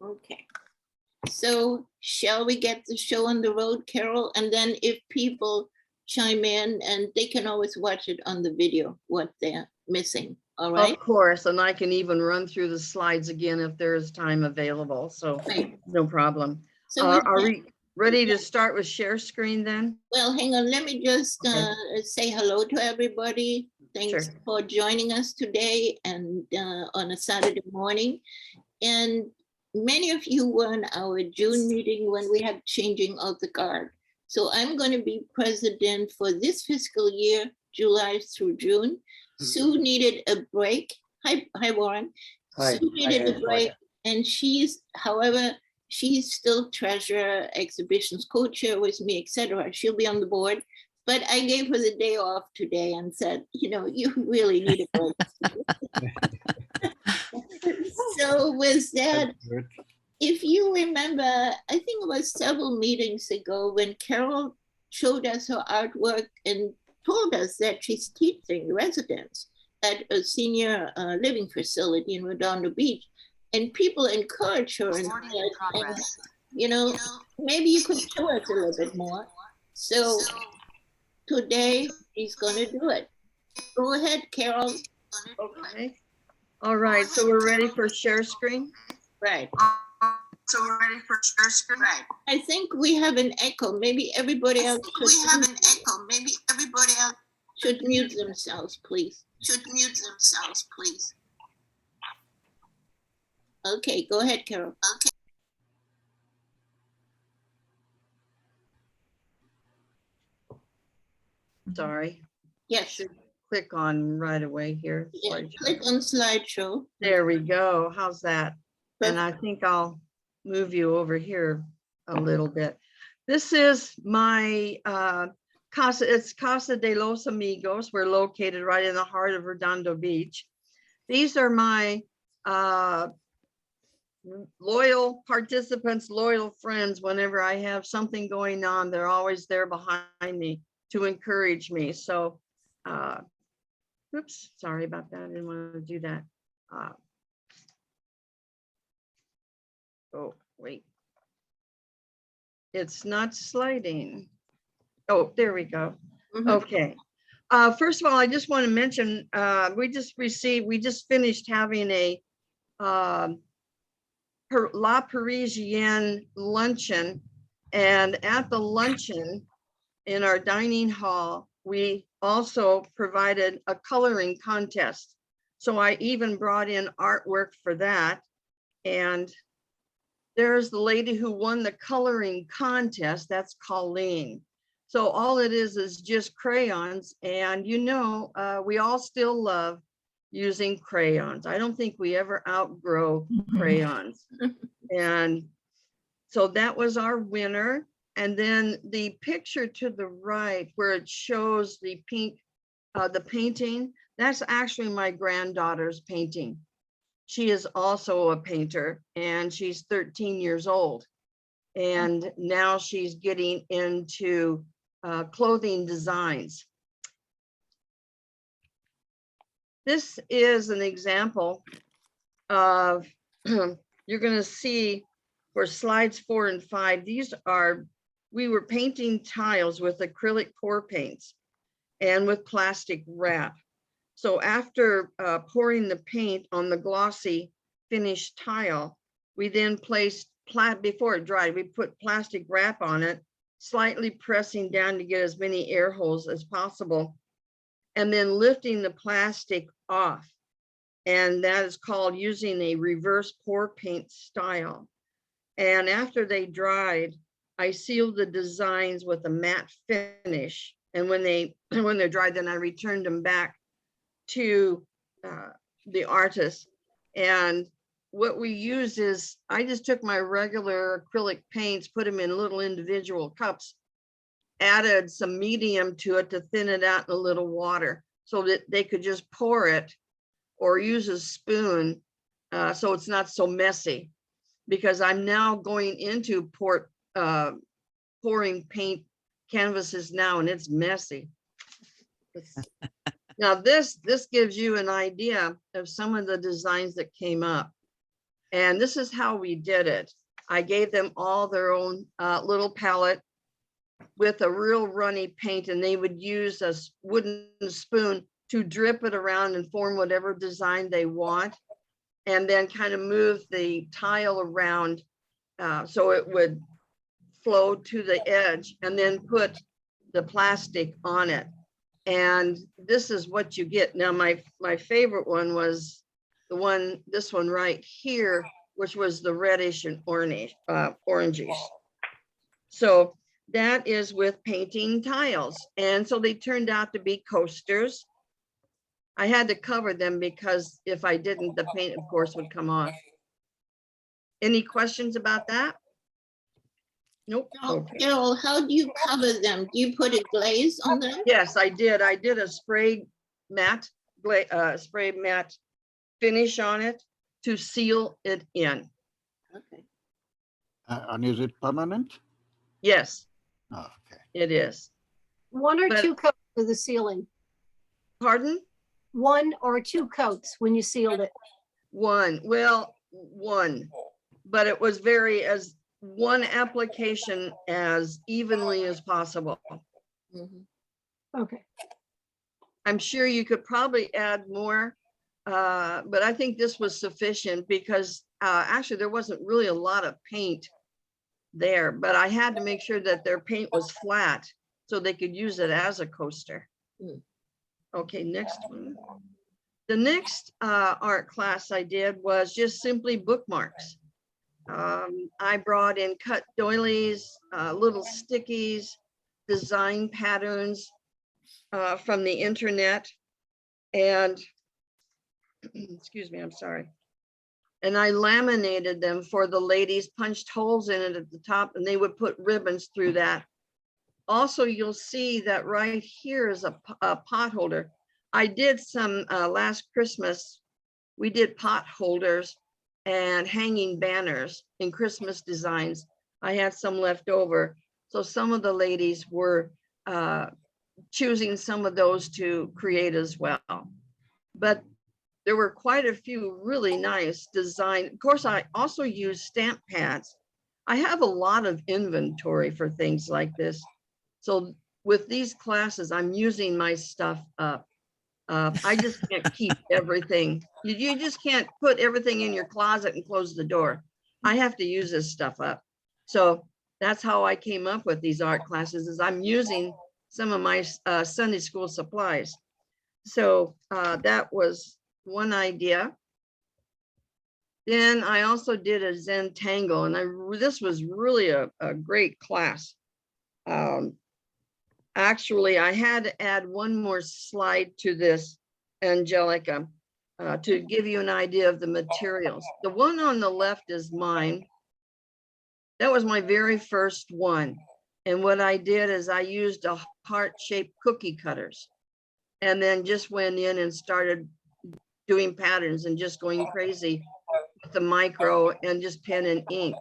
Okay. So shall we get the show on the road, Carol? And then if people chime in, and they can always watch it on the video, what they're missing. All right. Of course, and I can even run through the slides again if there is time available, so Right. no problem. So with Are that- we ready to start with share screen then? well, hang on. Let me just Okay. say hello to everybody. Thanks Sure. for joining us today and on a Saturday morning. And many of you were in our June meeting when we had changing of the guard. So I'm going to be president for this fiscal year, July through June. Sue needed a break. Hi, Warren. Hi. Sue needed Hi, a break, and however, she's still treasurer, exhibitions co-chair with me, etc. She'll be on the board. But I gave her the day off today and said, you really need a break. So with that, if you remember, I think it was several meetings ago when Carol showed us her artwork and told us that she's teaching residents at a senior living facility in Redondo Beach, and people encourage her and maybe you could show us a little bit more. So today she's going to do it. Go ahead, Carol. Okay. All right, so we're ready for share screen? Right. So we're ready for share screen? Right. I think we have an echo. Maybe everybody else should mute themselves, please. Okay, go ahead, Carol. Okay. Sorry, Yes. should click on right away here. Yeah, slideshow. click on slideshow. There we go. How's that? And I think I'll move you over here a little bit. This is my casa. It's Casa de los Amigos. We're located right in the heart of Redondo Beach. These are my loyal participants, loyal friends. Whenever I have something going on, they're always there behind me to encourage me. So, oops, sorry about that. I didn't want to do that. Oh, wait. It's not sliding. Oh, there we go. Mhm. Okay. First of all, I just want to mention, we just finished having a La Parisienne luncheon. And at the luncheon in our dining hall, we also provided a coloring contest. So I even brought in artwork for that. And there's the lady who won the coloring contest. That's Colleen. So all it is just crayons. And we all still love using crayons. I don't think we ever outgrow crayons. And so that was our winner. And then the picture to the right where it shows the pink, the painting, that's actually my granddaughter's painting. She is also a painter and she's 13 years old. And now she's getting into clothing designs. This is an example of, you're going to see for slides 4 and 5, we were painting tiles with acrylic pour paints and with plastic wrap. So after pouring the paint on the glossy finished tile, we then placed, before it dried, we put plastic wrap on it, slightly pressing down to get as many air holes as possible, and then lifting the plastic off. And that is called using a reverse pour paint style. And after they dried, I sealed the designs with a matte finish. And when they're dried, then I returned them back to the artist. And what we use is, I just took my regular acrylic paints, put them in little individual cups, added some medium to it to thin it out in a little water so that they could just pour it or use a spoon so it's not so messy. Because I'm now going into pouring paint canvases now, and it's messy. Now this gives you an idea of some of the designs that came up. And this is how we did it. I gave them all their own little palette with a real runny paint, and they would use a wooden spoon to drip it around and form whatever design they want, and then kind of move the tile around so it would flow to the edge, and then put the plastic on it. And this is what you get. Now, my favorite one was this one right here, which was the reddish and oranges. So that is with painting tiles. And so they turned out to be coasters. I had to cover them because if I didn't, the paint, of course, would come off. Any questions about that? Nope. Okay. Carol, how do you cover them? Do you put a glaze on them? Yes, I did. I did a spray matte finish on it to seal it in. Okay. And is it permanent? Yes, Oh, okay. it is. One or But- two coats for the ceiling. Pardon? One or two coats when you sealed it. One, but it was as one application as evenly as possible. Mhm. Okay. I'm sure you could probably add more, but I think this was sufficient because actually there wasn't really a lot of paint there, but I had to make sure that their paint was flat so they could use it as a coaster. Mm. Okay, next one. The next art class I did was just simply bookmarks. I brought in cut doilies, little stickies, design patterns from the internet, and excuse me, I'm sorry. And I laminated them for the ladies, punched holes in it at the top, and they would put ribbons through that. Also, you'll see that right here is a pot holder. I did some last Christmas, we did pot holders and hanging banners in Christmas designs. I had some left over. So some of the ladies were choosing some of those to create as well. But there were quite a few really nice design. Of course, I also use stamp pads. I have a lot of inventory for things like this. So with these classes, I'm using my stuff up. I just can't keep everything. You just can't put everything in your closet and close the door. I have to use this stuff up. So that's how I came up with these art classes, is I'm using some of my Sunday school supplies. So that was one idea. Then I also did a Zentangle, and this was really a great class. Actually, I had to add one more slide to this, Angelica, to give you an idea of the materials. The one on the left is mine. That was my very first one. And what I did is I used a heart-shaped cookie cutters and then just went in and started doing patterns and just going crazy with the micro and just pen and ink.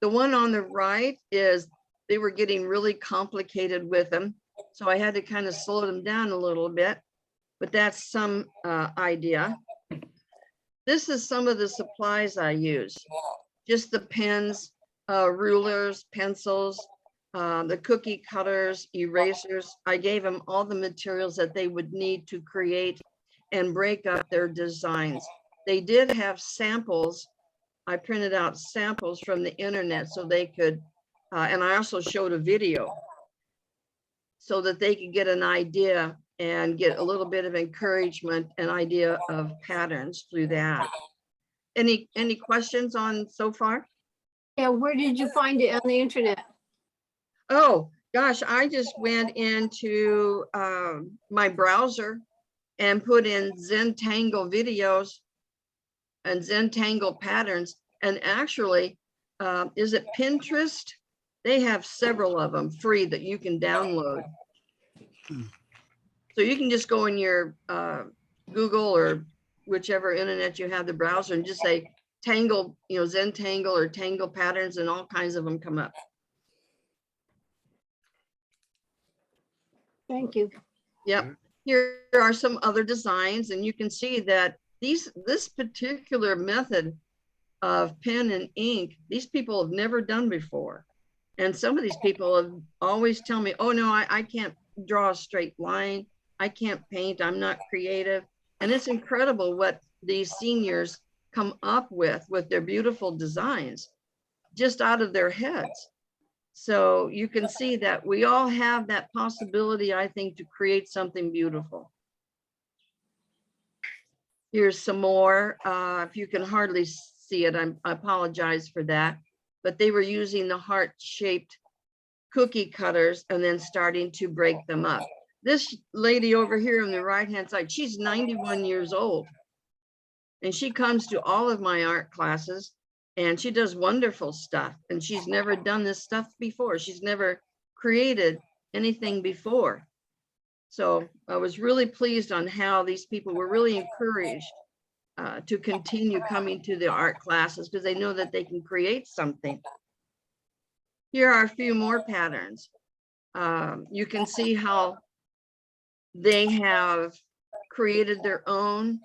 The one on the right is, they were getting really complicated with them. So I had to kind of slow them down a little bit, but that's some idea. This is some of the supplies I use. Just the pens, rulers, pencils, the cookie cutters, erasers. I gave them all the materials that they would need to create and break up their designs. They did have samples. I printed out samples from the internet so they could, and I also showed a video so that they could get an idea and get a little bit of encouragement, an idea of patterns through that. Any questions on so far? Yeah, where did you find it on the internet? Oh, gosh, I just went into my browser and put in Zentangle videos and Zentangle patterns. And actually, is it Pinterest? They have several of them free that you can download. So you can just go in your Google or whichever internet you have the browser and just say Tangle, Zentangle or Tangle patterns, and all kinds of them come up. Thank you. Yep. Here are some other designs, and you can see that this particular method of pen and ink these people have never done before. And some of these people have always tell me, oh no, I can't draw a straight line. I can't paint, I'm not creative. And it's incredible what these seniors come up with their beautiful designs just out of their heads. So you can see that we all have that possibility, I think, to create something beautiful. Here's some more. If you can hardly see it, I apologize for that. But they were using the heart-shaped cookie cutters and then starting to break them up. This lady over here on the right-hand side, she's 91 years old. And she comes to all of my art classes and she does wonderful stuff. And she's never done this stuff before. She's never created anything before. So I was really pleased on how these people were really encouraged to continue coming to the art classes because they know that they can create something. Here are a few more patterns. You can see how they have created their own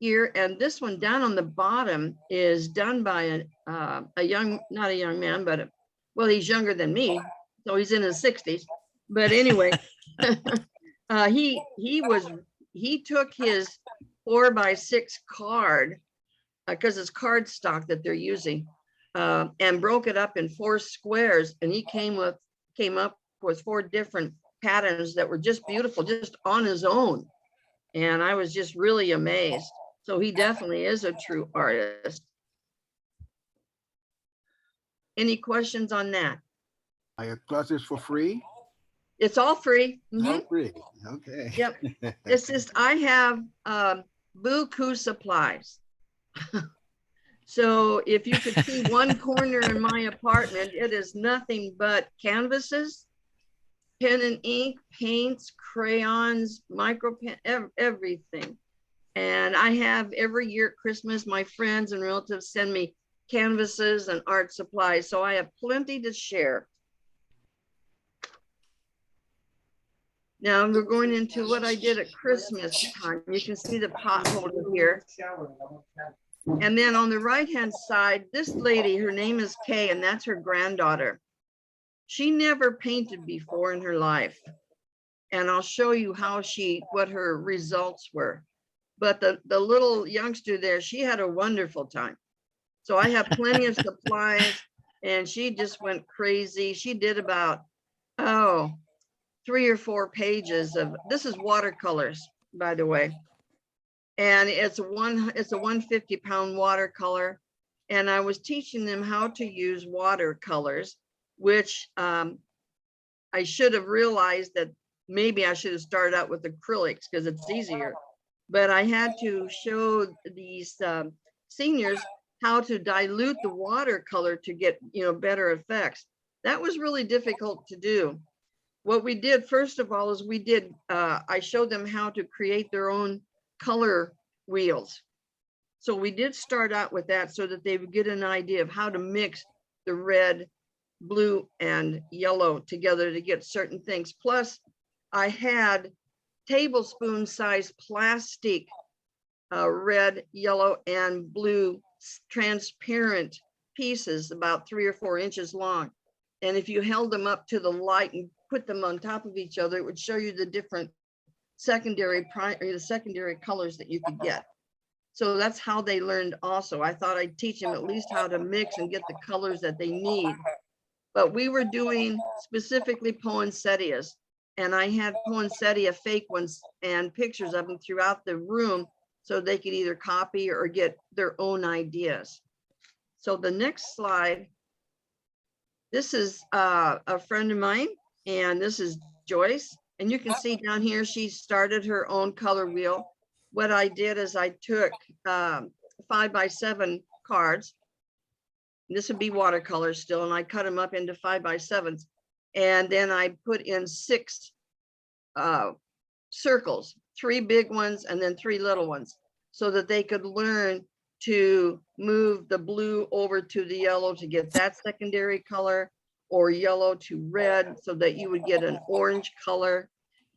here. And this one down on the bottom is done by a young, not a young man, but well, he's younger than me. So he's in his 60s. But anyway, he took his 4x6 card because it's cardstock that they're using and broke it up in 4 squares. And he came up with 4 different patterns that were just beautiful, just on his own. And I was just really amazed. So he definitely is a true artist. Any questions on that? Are your classes for free? It's all free. Oh, free. Okay. Yep. It's just, I have buku supplies. So if you could see one corner in my apartment, it is nothing but canvases, pen and ink, paints, crayons, micro pen, everything. And I have every year at Christmas, my friends and relatives send me canvases and art supplies. So I have plenty to share. Now we're going into what I did at Christmas time. You can see the pot holder here. And then on the right-hand side, this lady, her name is Kay, and that's her granddaughter. She never painted before in her life. And I'll show you what her results were. But the little youngster there, she had a wonderful time. So I have plenty of supplies and she just went crazy. She did about, 3 or 4 pages of, this is watercolors, by the way. And it's a 150-pound watercolor. And I was teaching them how to use watercolors, which I should have realized that maybe I should have started out with acrylics because it's easier. But I had to show these seniors how to dilute the watercolor to get, better effects. That was really difficult to do. What we did, first of all, is I showed them how to create their own color wheels. So we did start out with that so that they would get an idea of how to mix the red, blue, and yellow together to get certain things. Plus, I had tablespoon-sized plastic red, yellow, and blue transparent pieces about 3 or 4 inches long. And if you held them up to the light and put them on top of each other, it would show you the different secondary colors that you could get. So that's how they learned also. I thought I'd teach them at least how to mix and get the colors that they need. But we were doing specifically poinsettias. And I had poinsettia fake ones and pictures of them throughout the room so they could either copy or get their own ideas. So the next slide, this is a friend of mine, and this is Joyce. And you can see down here, she started her own color wheel. What I did is I took 5x7 cards. This would be watercolors still, and I cut them up into 5x7s. And then I put in 6 circles, 3 big ones and then 3 little ones, so that they could learn to move the blue over to the yellow to get that secondary color, or yellow to red so that you would get an orange color.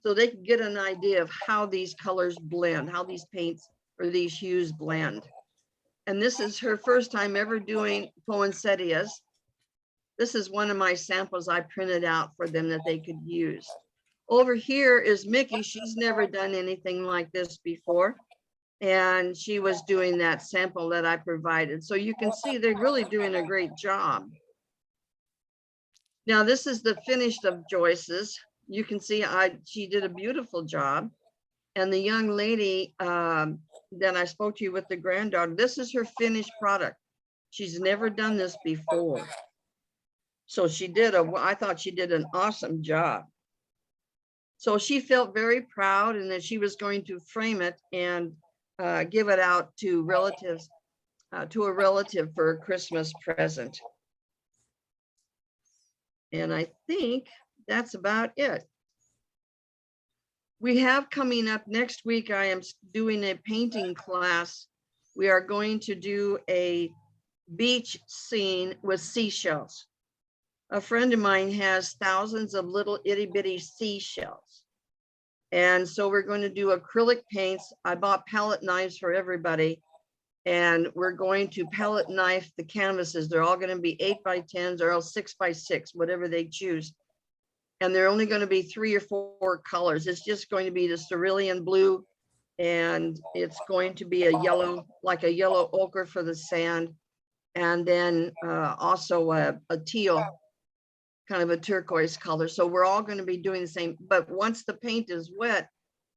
So they could get an idea of how these colors blend, how these paints or these hues blend. And this is her first time ever doing poinsettias. This is one of my samples I printed out for them that they could use. Over here is Mickey. She's never done anything like this before. And she was doing that sample that I provided. So you can see they're really doing a great job. Now, this is the finished of Joyce's. You can see she did a beautiful job. And the young lady that I spoke to with the granddaughter, this is her finished product. She's never done this before. So she did I thought she did an awesome job. So she felt very proud and that she was going to frame it and give it out to relatives, to a relative for a Christmas present. And I think that's about it. We have coming up next week, I am doing a painting class. We are going to do a beach scene with seashells. A friend of mine has thousands of little itty bitty seashells. And so we're going to do acrylic paints. I bought palette knives for everybody. And we're going to palette knife the canvases. They're all going to be 8x10s or else 6x6, whatever they choose. And they're only going to be 3 or 4 colors. It's just going to be the cerulean blue. And it's going to be a yellow, like a yellow ochre for the sand. And then also a teal, kind of a turquoise color. So we're all going to be doing the same. But once the paint is wet,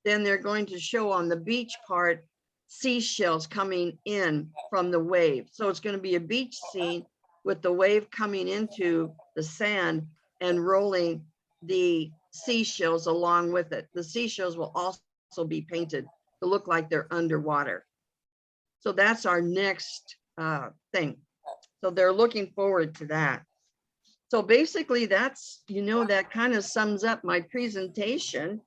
then they're going to show on the beach part seashells coming in from the wave. So it's going to be a beach scene with the wave coming into the sand and rolling the seashells along with it. The seashells will also be painted to look like they're underwater. So that's our next thing. So they're looking forward to that. So basically that's, that kind of sums up my presentation.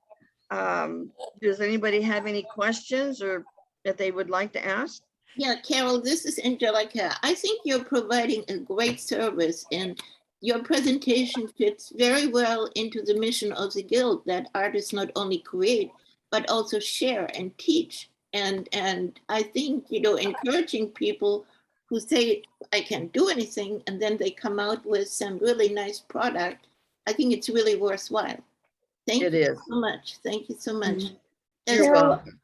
Does anybody have any questions or that they would like to ask? Yeah, Carol, this is Angelica. I think you're providing a great service, and your presentation fits very well into the mission of the Guild, that artists not only create, but also share and teach. And I think, encouraging people who say, I can't do anything, and then they come out with some really nice product, I think it's really worthwhile. Thank you so much. Thank you so much. You're welcome.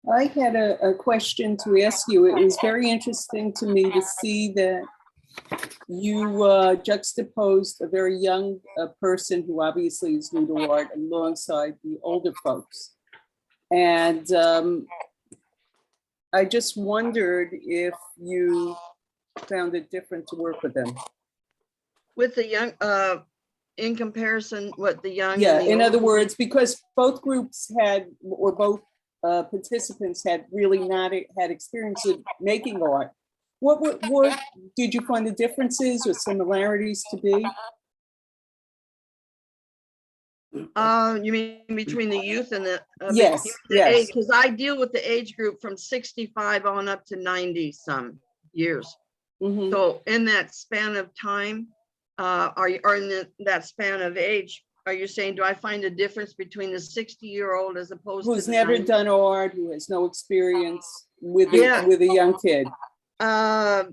I had a question to ask you. It was very interesting to me to see that you juxtaposed a very young person who obviously is new to art alongside the older folks. And I just wondered if you found it different to work with them. With the young, in comparison, what the young? Yeah, and the in other older? words, because both groups had, or both participants had really not had experience with making art. What did you find the differences or similarities to be? You mean between the youth and the Yes, yes. because I deal with the age group from 65 on up to 90 some years. Mhm. So in that span of time, or in that span of age, are you saying, do I find a difference between the 60-year-old as opposed Who's to never 90? done art, who has no experience with Yeah. with a young kid? The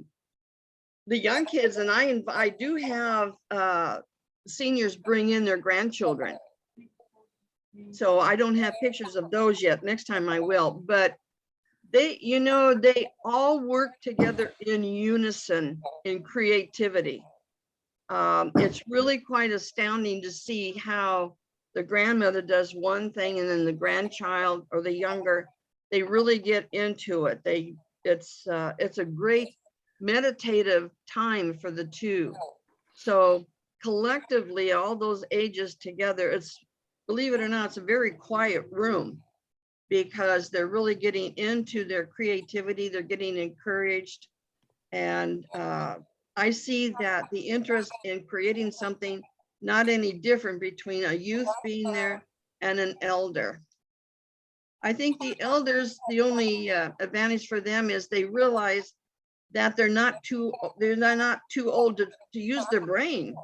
young kids, and I do have seniors bring in their grandchildren. So I don't have pictures of those yet. Next time I will, but they all work together in unison in creativity. It's really quite astounding to see how the grandmother does one thing and then the grandchild or the younger, they really get into it. It's a great meditative time for the two. So collectively, all those ages together, it's, believe it or not, it's a very quiet room because they're really getting into their creativity. They're getting encouraged. And I see that the interest in creating something not any different between a youth being there and an elder. I think the elders, the only advantage for them is they realize that they're not too old to use their brain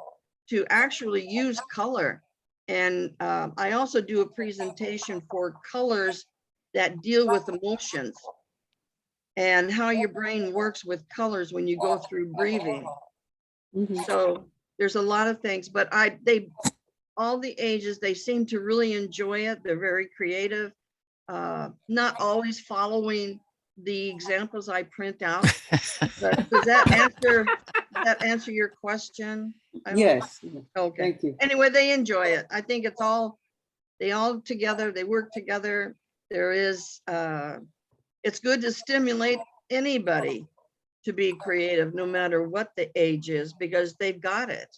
to actually use color. And I also do a presentation for colors that deal with emotions. and how your brain works with colors when you go through grieving. Mhm. So there's a lot of things, but all the ages, they seem to really enjoy it. They're very creative, not always following the examples I print out. But does that answer your question? I hope? Yes, Okay. thank you. Anyway, they enjoy it. I think they all together, they work together. There is, it's good to stimulate anybody to be creative, no matter what the age is, because they've got it.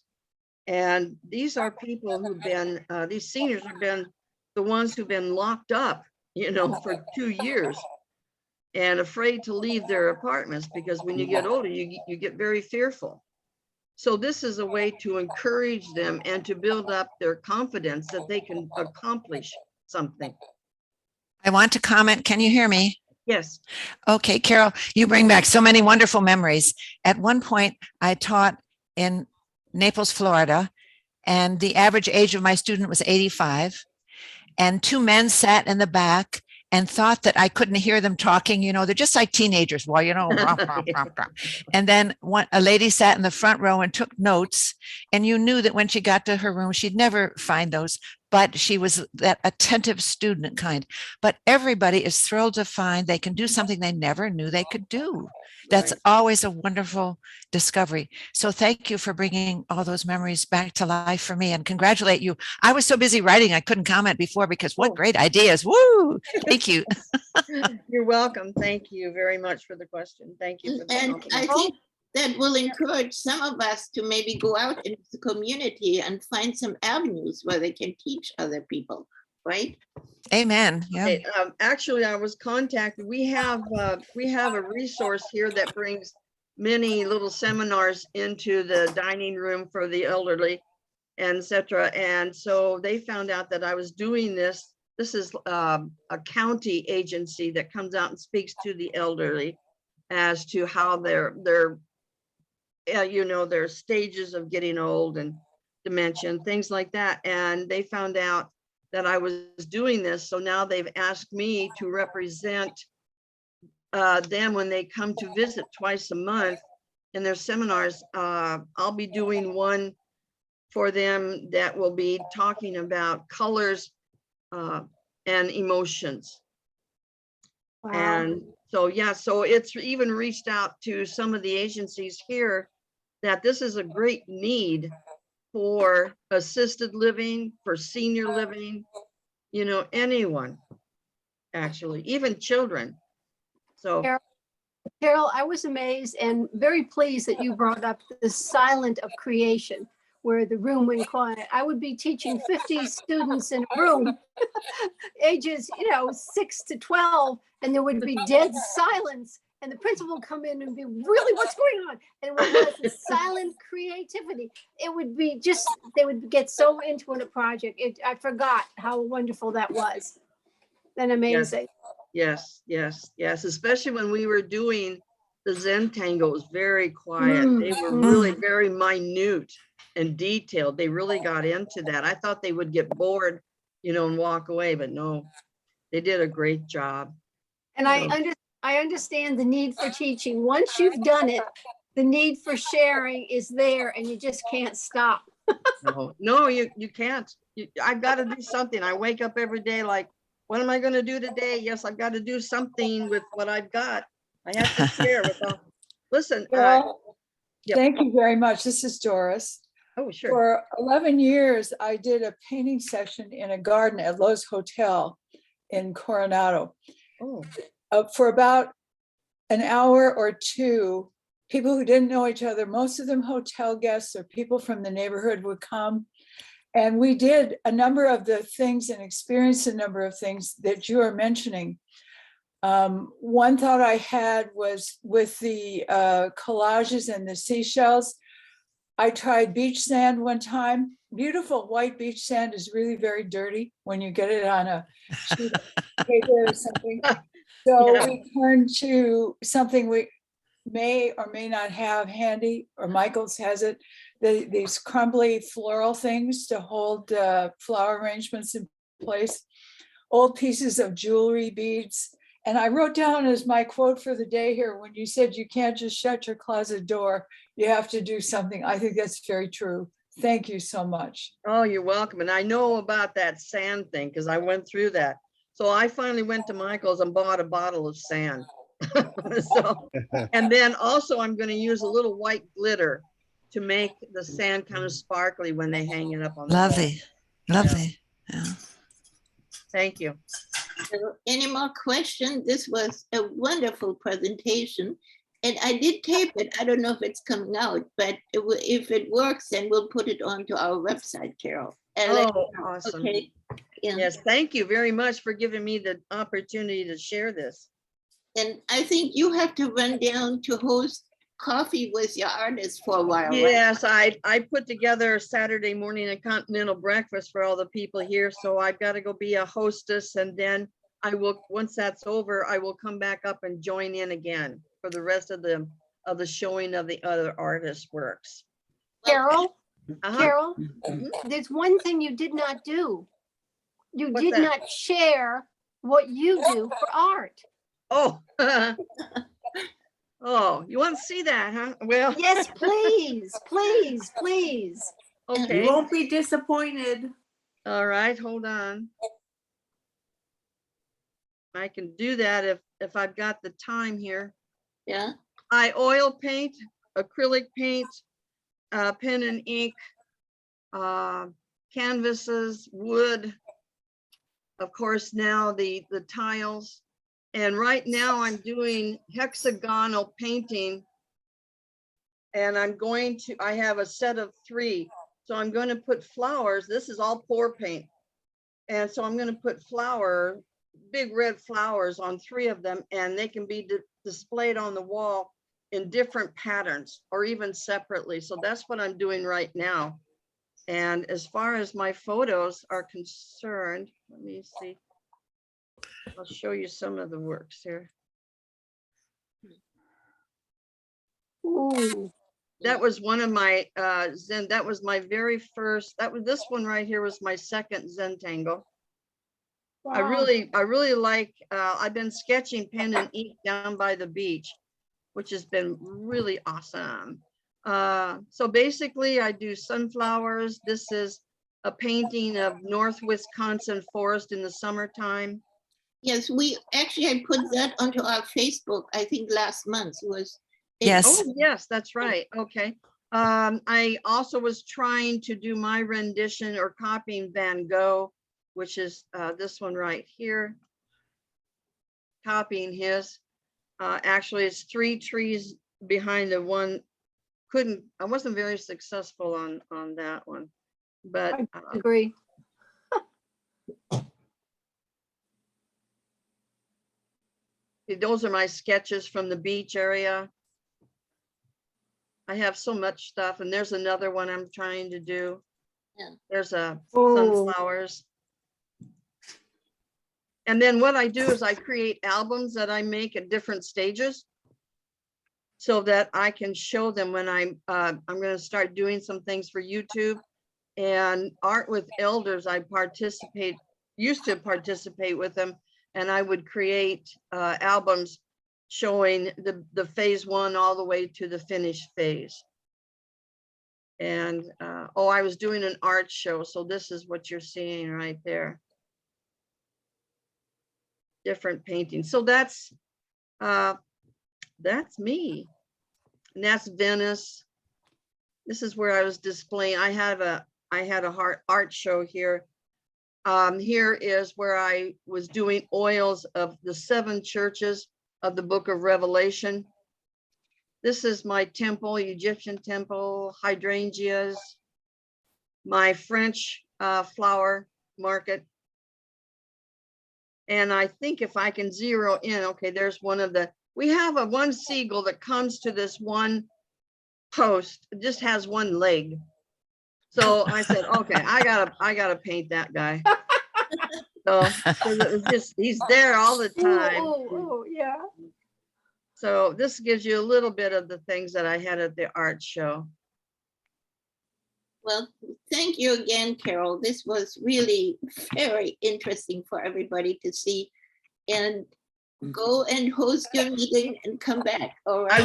And these are people who've been, these seniors have been the ones who've been locked up, for 2 years and afraid to leave their apartments, because when you get older, you get very fearful. So this is a way to encourage them and to build up their confidence that they can accomplish something. I want to comment. Can you hear me? Yes. Okay, Carol, you bring back so many wonderful memories. At one point, I taught in Naples, Florida, and the average age of my student was 85. And 2 men sat in the back and thought that I couldn't hear them talking. They're just like teenagers. Well, And then a lady sat in the front row and took notes. And you knew that when she got to her room, she'd never find those, but she was that attentive student kind. But everybody is thrilled to find they can do something they never knew they could do. That's Right. always a wonderful discovery. So thank you for bringing all those memories back to life for me, and congratulate you. I was so busy writing, I couldn't comment before, because what Oh. great ideas. Woo! Thank you. You're welcome. Thank you very much for the question. Thank you for the And I compliment. think that will encourage some of us to maybe go out into the community and find some avenues where they can teach other people, right? Amen. Yeah. Hey, actually, I was contacted. We have a resource here that brings many little seminars into the dining room for the elderly, and etc. And so they found out that I was doing this. This is a county agency that comes out and speaks to the elderly as to how their stages of getting old and dementia and things like that. And they found out that I was doing this. So now they've asked me to represent them when they come to visit twice a month in their seminars. I'll be doing one for them that will be talking about colors and emotions. Wow. And so, yeah, so it's even reached out to some of the agencies here that this is a great need for assisted living, for senior living, anyone, actually, even children. So, Carol, I was amazed and very pleased that you brought up the silent of creation, where the room went quiet. I would be teaching 50 students in a room, ages, 6 to 12, and there would be dead silence. And the principal would come in and be, really, what's going on? And when it was silent creativity, it would be just, they would get so into a project. I forgot how wonderful that was. And amazing. yes, especially when we were doing the Zen Tango, it was very quiet. They were really very minute and detailed. They really got into that. I thought they would get bored, and walk away, but no, they did a great job. And I understand the need for teaching. Once you've done it, the need for sharing is there, and you just can't stop. No, you can't. I've got to do something. I wake up every day like, what am I going to do today? Yes, I've got to do something with what I've got. I have to share with them. Listen. Well, yep. Thank you very much. This is Doris. Oh, sure. For 11 years, I did a painting session in a garden at Lowe's Hotel in Coronado. Oh. For about an hour or two, people who didn't know each other, most of them hotel guests or people from the neighborhood, would come. And we did a number of the things and experienced a number of things that you are mentioning. One thought I had was with the collages and the seashells. I tried beach sand one time. Beautiful white beach sand is really very dirty when you get it on a sheet of paper or something. So Yeah. we turned to something we may or may not have handy, or Michael's has it, these crumbly floral things to hold flower arrangements in place, old pieces of jewelry, beads, And I wrote down as my quote for the day here, when you said you can't just shut your closet door, you have to do something. I think that's very true. Thank you so much. Oh, you're welcome. And I know about that sand thing because I went through that. So I finally went to Michael's and bought a bottle of sand. So, and then also I'm going to use a little white glitter to make the sand kind of sparkly when they hang it up on the wall. Lovely, lovely. Yeah. Thank you. So, any more questions? This was a wonderful presentation. And I did tape it. I don't know if it's coming out, but if it works, then we'll put it onto our website, Carol. And let Oh, you know, awesome. okay? Yeah. Yes, thank you very much for giving me the opportunity to share this. And I think you have to run down to host coffee with your artists for a while, right? Yes, I put together a Saturday morning a continental breakfast for all the people here. So I've got to go be a hostess, and then I will, once that's over, I will come back up and join in again for the rest of the showing of the other artists' works. Carol, Uh-huh. Carol, Mhm. there's one thing you did not do. You What's did that? not share what you do for art. Oh. Oh, you want to see that, huh? Well, Yes, please, please, please. okay. You won't be disappointed. All right, hold on. I can do that if I've got the time here. Yeah. I oil paint, acrylic paint, pen and ink, canvases, wood. Of course, now the tiles. And right now I'm doing hexagonal painting. And I have a set of 3. So I'm going to put flowers. This is all pour paint. And so I'm going to put big red flowers on 3 of them, and they can be displayed on the wall in different patterns or even separately. So that's what I'm doing right now. And as far as my photos are concerned, let me see. I'll show you some of the works here. Ooh, That was one of my Zen. That was my very first. This one right here was my second Zentangle. I wow. really like. I've been sketching pen and ink down by the beach, which has been really awesome. So basically, I do sunflowers. This is a painting of North Wisconsin forest in the summertime. Yes, we actually had put that onto our Facebook, I think last month was. Yes. Oh, yes, that's right. Okay. I also was trying to do my rendition or copying Van Gogh, which is this one right here. Copying his. Actually, it's 3 trees behind the one. I wasn't very successful on that one, but I agree. those are my sketches from the beach area. I have so much stuff, and there's another one I'm trying to do. Yeah. There's Oh. sunflowers. And then what I do is I create albums that I make at different stages so that I can show them when I'm going to start doing some things for YouTube. And Art with Elders, I used to participate with them, and I would create albums showing the phase 1 all the way to the finished phase. And I was doing an art show, so this is what you're seeing right there. Different paintings. So that's me, and that's Venice. This is where I was displaying. I had a art show here. Here is where I was doing oils of the 7 churches of the book of Revelation. This is my temple, Egyptian temple, hydrangeas, my French flower market. And I think if I can zero in, okay, there's we have one seagull that comes to this one post, it just has one leg. So I said, okay, I gotta paint that guy. So he's there all the time. Oh, yeah. So this gives you a little bit of the things that I had at the art show. Well, thank you again, Carol. This was really very interesting for everybody to see. And go and host your meeting and come back, all right?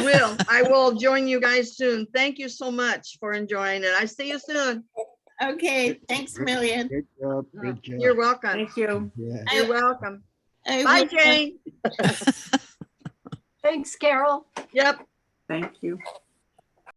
I will join you guys soon. Thank you so much for enjoying it. I see you soon. Okay, thanks a million. Good job, good job. You're welcome. Thank you. Yeah. You're welcome. I Bye, will- Jane. Thanks, Carol. Yep. Thank you.